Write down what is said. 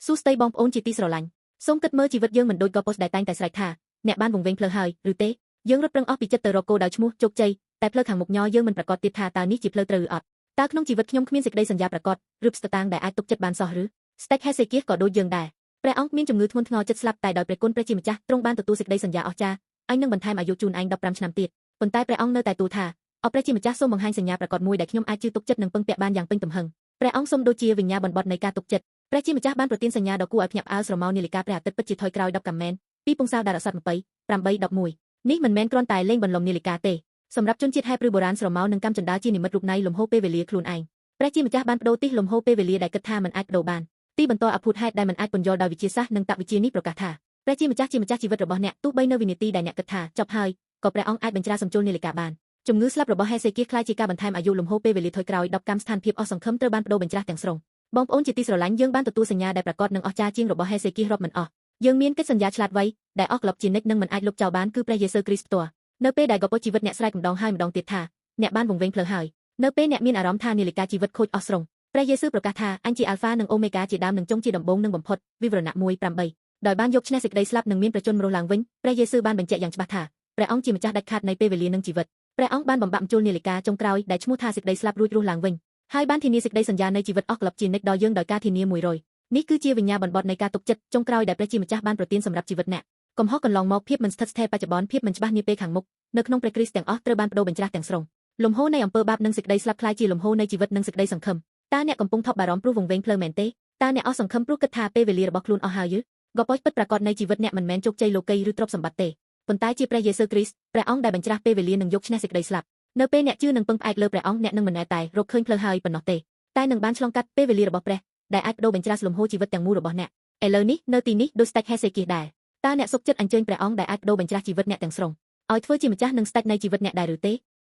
សួស្តីបងប្អូនជាទីស្រឡាញ់សូមគិតមើលជីវិតយើងមិនដូចកប៉ុស្តិ៍ដែលតែងតែស្រែកថាអ្នកបានវង្វេងផ្លូវហើយឬទេយើងរត់ប្រឹងអស់ពីចិត្តទៅរកគោលដៅឈ្មោះជោគជ័យតែផ្លូវខាងមុខញយើងមិនប្រកាសទៀតថាតើនេះជាផ្លូវត្រូវឬអត់តើក្នុងជីវិតខ្ញុំគ្មានសេចក្តីសន្យាប្រកាសឬស្តាងដែលអាចទុកចិត្តបានសោះឬ Stack Hezekiah ក៏ដូចយើងដែរព្រះអង្គមានជំងឺធ្ងន់ធ្ងរចិត្តស្លាប់តែដោយព្រះគុណព្រះជាម្ចាស់ទ្រង់បានទទួលសេចក្តីសន្យាអស្ចារ្យអញនឹងបន្ថែមអាយុជូនឯង15ឆ្នាំទៀតប៉ុន្តែព្រះអង្គនៅតែទូលថាអព្រះជាម្ចាស់សូមបង្ហាញសញ្ញាប្រកាសមួយដែលខ្ញុំអាចជឿទុកចិត្តនិងពឹងពាក់បានយ៉ាងពេញទំហឹងព្រះអង្គសូមដូចជាវិញ្ញាបនបត់នៃការទុកចិត្តព្រះជាម្ចាស់បានប្រទានសញ្ញាដ៏គួរឲ្យភ្ញាក់ផ្អើលស្រមោលនាឡិកាព្រះអាទិត្យពិតជាថយក្រោយ10កាមែនពីពងសាវតារអសត់28:11នេះមិនមែនគ្រាន់តែលេងបន្លំនាឡិកាទេសម្រាប់ជនជាតិហេប្រឺបុរាណស្រមោលនឹងកម្មចន្ទាជានិមិត្តរូបនៃលំហូរពេលវេលាខ្លួនឯងព្រះជាម្ចាស់បានបដូរទិសលំហូរពេលវេលាដែលគិតថាមិនអាចបដូរបានទីបន្តអភូតហេតុដែលមិនអាចពន្យល់ដោយវិទ្យាសាស្ត្រនិងតវិជ្ជានេះប្រកាសថាព្រះជាម្ចាស់ជាម្ចាស់ជីវិតរបស់អ្នកទោះបីនៅវិនាទីដែលអ្នកគិតថាចប់ហើយក៏ព្រះអង្គអាចបញ្ច្រាសសំជុលនាឡិកាបានជំងឺស្លាប់របស់ហេសេគៀសក្លាយជាការបន្ថែមអាយុលំហូរពេលវេលាថយក្រោយ10កម្មស្ថានភាពអស់សង្ឃឹមត្រូវបានបដូរបញ្ច្រាសទាំងស្រុងបងប្អូនជាទីស្រឡាញ់យើងបានទទួលសញ្ញាដែលប្រកបនឹងអស្ចារ្យជាងរបស់ហេសេគៀសរាប់មិនអស់យើងមានកិច្ចសន្យាឆ្លាតវៃដែលអស់ក្លឹបជានិច្ចនិងមិនអាចលុបចោលបានគឺព្រះយេស៊ូវគ្រីស្ទផ្ទាល់នៅពេលដែលកប៉ុស្តិ៍ជីវិតអ្នកស្រែកម្ដងហើយម្ដងទៀតថាអ្នកបានវង្វេងផ្លូវហើយនៅពេលអ្នកមានអារម្មណ៍ថានាឡិកាជីវិតខូចអស់ស្រុងព្រះយេស៊ូវប្រកាសថាអញជាអាល់ហ្វានិងអូមេហ្គាជាដើមនិងចុងជាដំបូងនិងបំផុតវិវរណៈ1:8ដោយបានយកឈ្នះសេចក្តីស្លាប់និងមានប្រជញ្ញរស់ឡើងវិញព្រះយេស៊ូវបានបញ្ជាក់យ៉ាងច្បាស់ថាព្រះអង្គជាម្ចាស់ដាច់ខាតនៃពេលវេលានិងជីវិតព្រះអង្គបានបំបាក់មជុលនាឡិកាចុងក្រោយដែលឈ្មោះថាសេចក្តីស្លាប់រួចរស់ឡើងវិញហើយបានធានាសេចក្តីសន្យានៃជីវិតអស់ក្លឹបជានិច្ចដល់យើងដោយការធានា100នេះគឺជាវិញ្ញាបនបត់នៃការទុកចិត្តចុងក្រោយដែលព្រះជាម្ចាស់បានប្រទានសម្រាប់ជីវិតអ្នកកំហុសកន្លងមកភាពមិនស្ថិតស្ថេរបច្ចុប្បន្នភាពមិនច្បាស់នាពេលខាងមុខនៅក្នុងព្រះគ្រីស្ទទាំងអស់ត្រូវបានបដូរបញ្ច្រាសទាំងស្រុងលំហូរនៃអំពើបាបនិងសេចក្តីស្លាប់คล้ายជាលំហូរនៃជីវិតនិងសេចក្តីសង្ឃឹមតើអ្នកកំពុងថប់បារម្ភព្រោះវង្វេងផ្លូវមែនទេតើអ្នកអស់សង្ឃឹមព្រោះគិតថាពេលវេលារបស់ខ្លួនអស់ហើយក៏ប៉ុស្តិ៍ពិតប្រាកដនៃជីវិតអ្នកមិនមែនជោគជ័យលោកីឬទ្រព្យសម្បត្តិទេប៉ុន្តែជាព្រះយេស៊ូវគ្រីស្ទព្រះអង្គដែលបញ្ច្រាសពេលវេលានិងយកឈ្នះសេចក្តីស្លាប់នៅពេលអ្នកជឿនិងពឹងផ្អែកលើព្រះអង្គអ្នកនឹងមិនតែរកឃើញផ្លូវហើយប៉ុណ្ណោះទេតែនឹងបានឆ្លងកាត់ពេលវេលារបស់ព្រះដែលអាចបដូរបញ្ច្រាសលំហូរជីវិតទាំងមូលរបស់អ្នកឥឡូវនេះនៅទីនេះដូច Stack Hezekiah ដែរតើអ្នកសុខចិត្តអញ្ជើញព្រះអង្គដែលអាចបដូរបញ្ច្រាសជីវិតអ្នកទាំងស្រុងឲ្យធ្វើជាម្ចាស់និងស្ដេចនៃជីវិតអ្នកដែរឬទេ